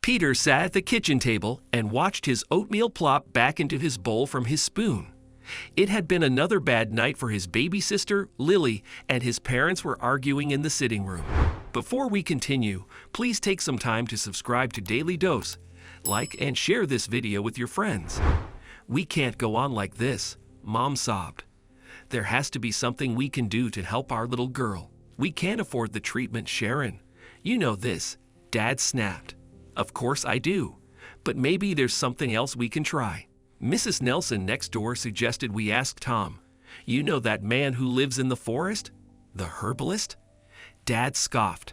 Peter sat at the kitchen table and watched his oatmeal plop back into his bowl from his spoon. It had been another bad night for his baby sister, Lily, and his parents were arguing in the sitting room. Before we continue, please take some time to subscribe to Dailydose, like and share this video with your friends. "We can't go on like this," Mom sobbed. "There has to be something we can do to help our little girl. We can't afford the treatment, Sharon. You know this," Dad snapped. "Of course I do, but maybe there's something else we can try." Mrs. Nelson next door suggested we ask Tom. "You know that man who lives in the forest? The herbalist?" Dad scoffed.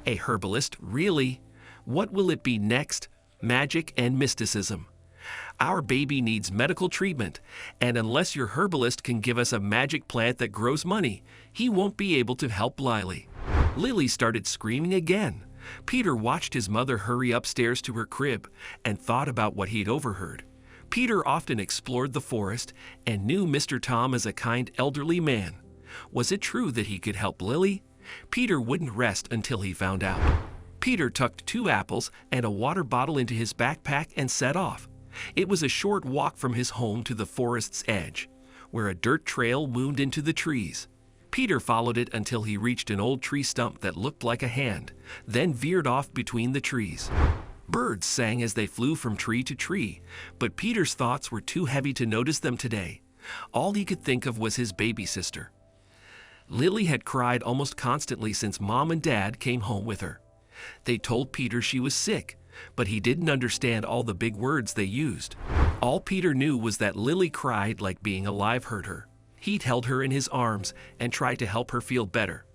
"A herbalist, really? What will it be next? Magic and mysticism. Our baby needs medical treatment, and unless your herbalist can give us a magic plant that grows money, he won't be able to help Lily." Lily started screaming again. Peter watched his mother hurry upstairs to her crib and thought about what he'd overheard. Peter often explored the forest and knew Mr. Tom as a kind elderly man. Was it true that he could help Lily? Peter wouldn't rest until he found out. Peter tucked 2 apples and a water bottle into his backpack and set off. It was a short walk from his home to the forest's edge, where a dirt trail wound into the trees. Peter followed it until he reached an old tree stump that looked like a hand, then veered off between the trees. Birds sang as they flew from tree to tree, but Peter's thoughts were too heavy to notice them today. All he could think of was his baby sister. Lily had cried almost constantly since Mom and Dad came home with her. They told Peter she was sick, but he didn't understand all the big words they used. All Peter knew was that Lily cried like being alive hurt her. He'd held her in his arms and tried to help her feel better.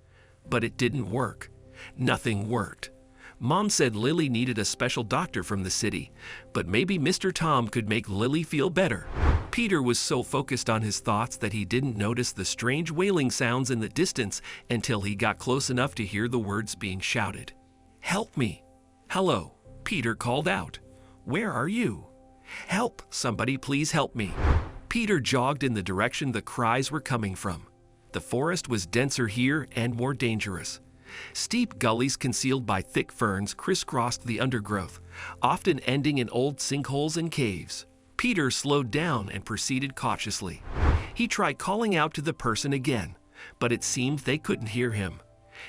But it didn't work. Nothing worked. Mom said Lily needed a special doctor from the city, but maybe Mr. Tom could make Lily feel better. Peter was so focused on his thoughts that he didn't notice the strange wailing sounds in the distance until he got close enough to hear the words being shouted. "Help me!" "Hello," Peter called out. "Where are you?" "Help! Somebody please help me!" Peter jogged in the direction the cries were coming from. The forest was denser here and more dangerous. Steep gullies concealed by thick ferns crisscrossed the undergrowth, often ending in old sinkholes and caves. Peter slowed down and proceeded cautiously. He tried calling out to the person again, but it seemed they couldn't hear him.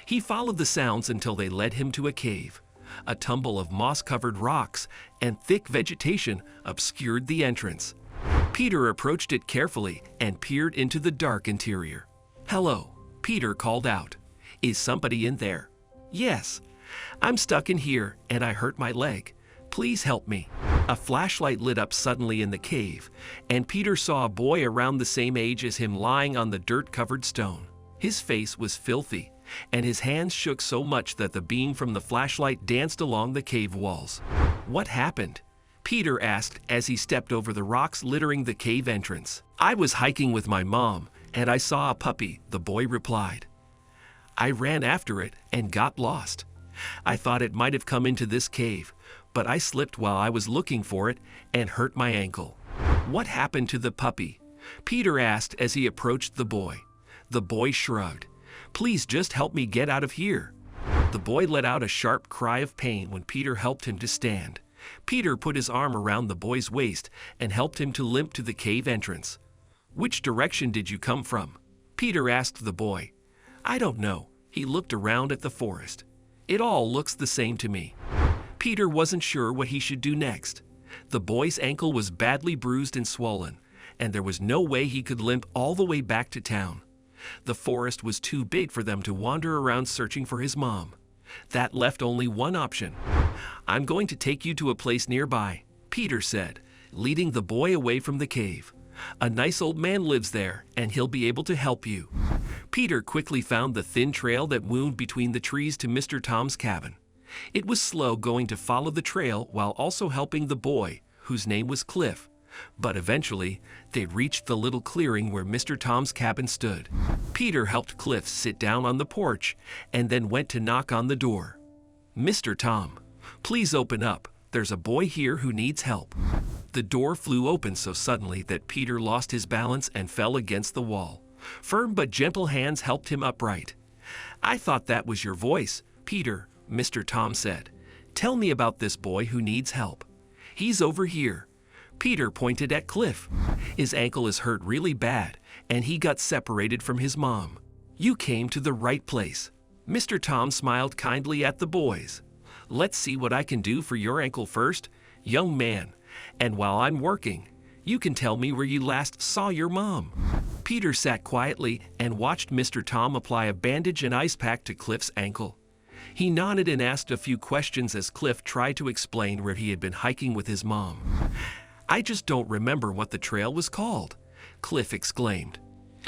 He followed the sounds until they led him to a cave. A tumble of moss-covered rocks and thick vegetation obscured the entrance. Peter approached it carefully and peered into the dark interior. "Hello," Peter called out. "Is somebody in there?" "Yes. I'm stuck in here and I hurt my leg. Please help me." A flashlight lit up suddenly in the cave, and Peter saw a boy around the same age as him lying on the dirt-covered stone. His face was filthy, and his hands shook so much that the beam from the flashlight danced along the cave walls. "What happened?" Peter asked as he stepped over the rocks littering the cave entrance. "I was hiking with my mom, and I saw a puppy," the boy replied. "I ran after it and got lost. I thought it might have come into this cave, but I slipped while I was looking for it and hurt my ankle." "What happened to the puppy?" Peter asked as he approached the boy. The boy shrugged. "Please just help me get out of here." The boy let out a sharp cry of pain when Peter helped him to stand. Peter put his arm around the boy's waist and helped him to limp to the cave entrance. "Which direction did you come from?" Peter asked the boy. "I don't know." He looked around at the forest. "It all looks the same to me." Peter wasn't sure what he should do next. The boy's ankle was badly bruised and swollen, and there was no way he could limp all the way back to town. The forest was too big for them to wander around searching for his mom. That left only one option. "I'm going to take you to a place nearby," Peter said, leading the boy away from the cave. "A nice old man lives there, and he'll be able to help you." Peter quickly found the thin trail that wound between the trees to Mr. Tom's cabin. It was slow going to follow the trail while also helping the boy, whose name was Cliff. But eventually, they reached the little clearing where Mr. Tom's cabin stood. Peter helped Cliff sit down on the porch and then went to knock on the door. "Mr. Tom, please open up. There's a boy here who needs help." The door flew open so suddenly that Peter lost his balance and fell against the wall. Firm but gentle hands helped him upright. "I thought that was your voice, Peter," Mr. Tom said. Tell me about this boy who needs help. He's over here. Peter pointed at Cliff. His ankle is hurt really bad, and he got separated from his mom. You came to the right place. Mr. Tom smiled kindly at the boys. Let's see what I can do for your ankle first, young man. And while I'm working, you can tell me where you last saw your mom. Peter sat quietly and watched Mr. Tom apply a bandage and ice pack to Cliff's ankle. He nodded and asked a few questions as Cliff tried to explain where he had been hiking with his mom. I just don't remember what the trail was called, Cliff exclaimed.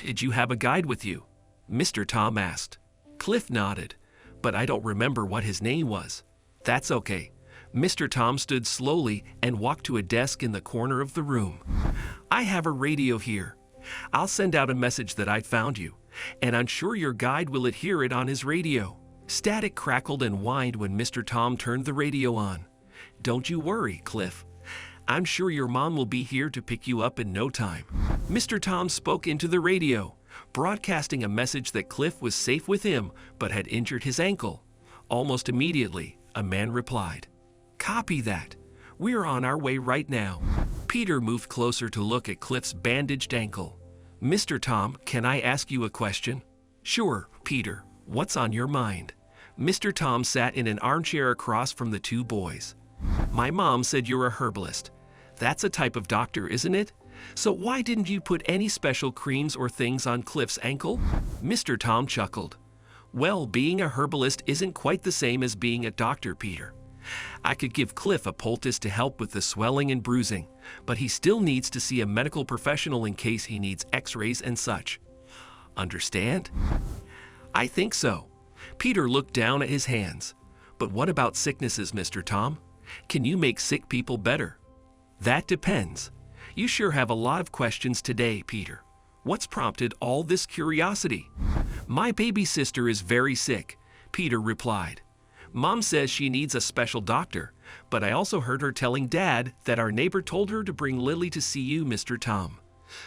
Did you have a guide with you? Mr. Tom asked. Cliff nodded, but I don't remember what his name was. That's okay. Mr. Tom stood slowly and walked to a desk in the corner of the room. I have a radio here. I'll send out a message that I found you, and I'm sure your guide will hear it on his radio. Static crackled and whined when Mr. Tom turned the radio on. Don't you worry, Cliff. I'm sure your mom will be here to pick you up in no time. Mr. Tom spoke into the radio, broadcasting a message that Cliff was safe with him but had injured his ankle. Almost immediately, a man replied, Copy that. We're on our way right now. Peter moved closer to look at Cliff's bandaged ankle. Mr. Tom, can I ask you a question? Sure, Peter. What's on your mind? Mr. Tom sat in an armchair across from the two boys. My mom said you're a herbalist. That's a type of doctor, isn't it? So why didn't you put any special creams or things on Cliff's ankle? Mr. Tom chuckled. Well, being a herbalist isn't quite the same as being a doctor, Peter. I could give Cliff a poultice to help with the swelling and bruising, but he still needs to see a medical professional in case he needs x-rays and such. Understand? I think so. Peter looked down at his hands. But what about sicknesses, Mr. Tom? Can you make sick people better? That depends. You sure have a lot of questions today, Peter. What's prompted all this curiosity? My baby sister is very sick, Peter replied. Mom says she needs a special doctor, but I also heard her telling Dad that our neighbor told her to bring Lily to see you, Mr. Tom.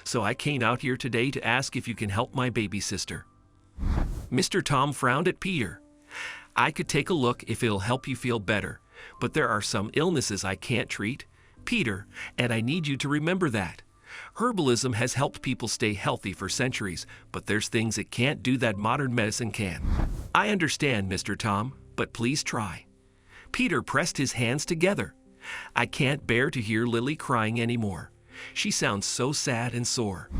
So I came out here today to ask if you can help my baby sister. Mr. Tom frowned at Peter. I could take a look if it'll help you feel better, but there are some illnesses I can't treat, Peter, and I need you to remember that. Herbalism has helped people stay healthy for centuries, but there's things it can't do that modern medicine can. I understand, Mr. Tom, but please try. Peter pressed his hands together. I can't bear to hear Lily crying anymore. She sounds so sad and sore.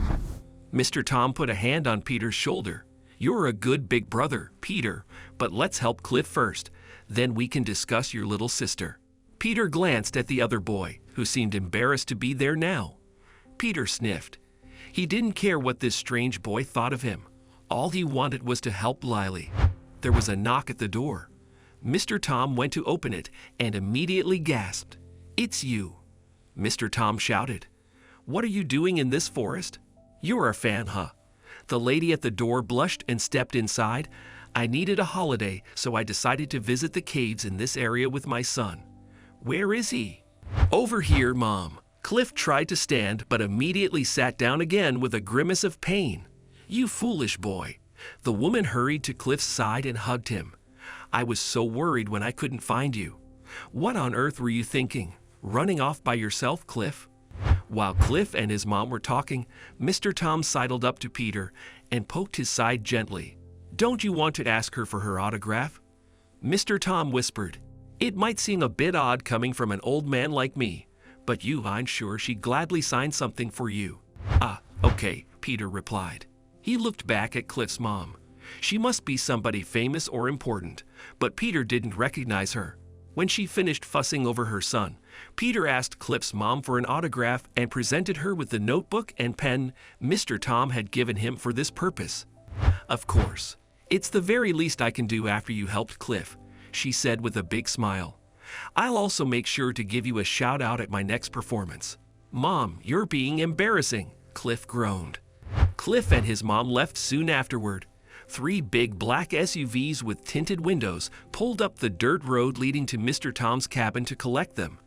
Mr. Tom put a hand on Peter's shoulder. You're a good big brother, Peter, but let's help Cliff first. Then we can discuss your little sister. Peter glanced at the other boy, who seemed embarrassed to be there now. Peter sniffed. He didn't care what this strange boy thought of him. All he wanted was to help Lily. There was a knock at the door. Mr. Tom went to open it and immediately gasped. It's you. Mr. Tom shouted. What are you doing in this forest? You're a fan, huh? The lady at the door blushed and stepped inside. I needed a holiday, so I decided to visit the caves in this area with my son. Where is he? Over here, Mom. Cliff tried to stand, but immediately sat down again with a grimace of pain. You foolish boy. The woman hurried to Cliff's side and hugged him. I was so worried when I couldn't find you. What on earth were you thinking? Running off by yourself, Cliff? While Cliff and his mom were talking, Mr. Tom sidled up to Peter and poked his side gently. Don't you want to ask her for her autograph? Mr. Tom whispered. It might seem a bit odd coming from an old man like me, but I'm sure she'd gladly sign something for you. Ah, okay, Peter replied. He looked back at Cliff's mom. She must be somebody famous or important, but Peter didn't recognize her. When she finished fussing over her son, Peter asked Cliff's mom for an autograph and presented her with the notebook and pen Mr. Tom had given him for this purpose. Of course, it's the very least I can do after you helped Cliff, she said with a big smile. I'll also make sure to give you a shout out at my next performance. Mom, you're being embarrassing, Cliff groaned. Cliff and his mom left soon afterward. 3 big black SUVs with tinted windows pulled up the dirt road leading to Mr. Tom's cabin to collect them,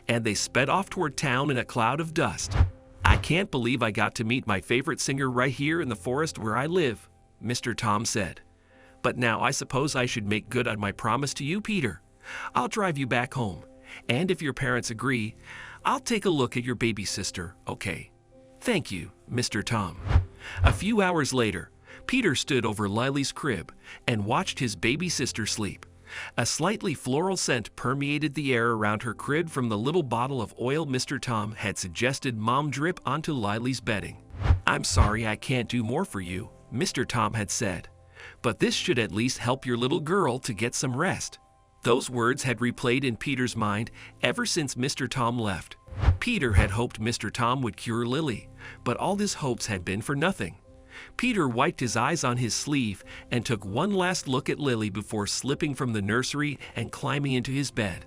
and they sped off toward town in a cloud of dust. I can't believe I got to meet my favorite singer right here in the forest where I live, Mr. Tom said. But now I suppose I should make good on my promise to you, Peter. I'll drive you back home. And if your parents agree, I'll take a look at your baby sister, okay? Thank you, Mr. Tom. A few hours later, Peter stood over Lily's crib and watched his baby sister sleep. A slightly floral scent permeated the air around her crib from the little bottle of oil Mr. Tom had suggested Mom drip onto Lily's bedding. "I'm sorry I can't do more for you," Mr. Tom had said, "but this should at least help your little girl to get some rest." Those words had replayed in Peter's mind ever since Mr. Tom left. Peter had hoped Mr. Tom would cure Lily, but all his hopes had been for nothing. Peter wiped his eyes on his sleeve and took one last look at Lily before slipping from the nursery and climbing into his bed.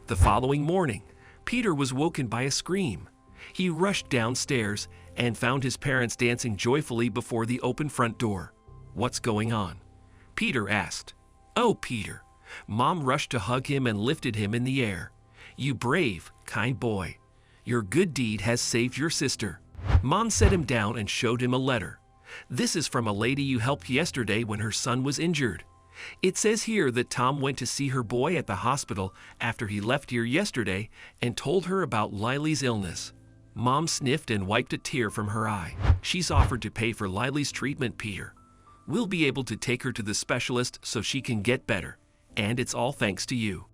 The following morning, Peter was woken by a scream. He rushed downstairs and found his parents dancing joyfully before the open front door. "What's going on?" Peter asked. "Oh, Peter." Mom rushed to hug him and lifted him in the air. "You brave, kind boy. Your good deed has saved your sister." Mom set him down and showed him a letter. "This is from a lady you helped yesterday when her son was injured. It says here that Tom went to see her boy at the hospital after he left here yesterday and told her about Lily's illness." Mom sniffed and wiped a tear from her eye. "She's offered to pay for Lily's treatment, Peter. We'll be able to take her to the specialist so she can get better. And it's all thanks to you."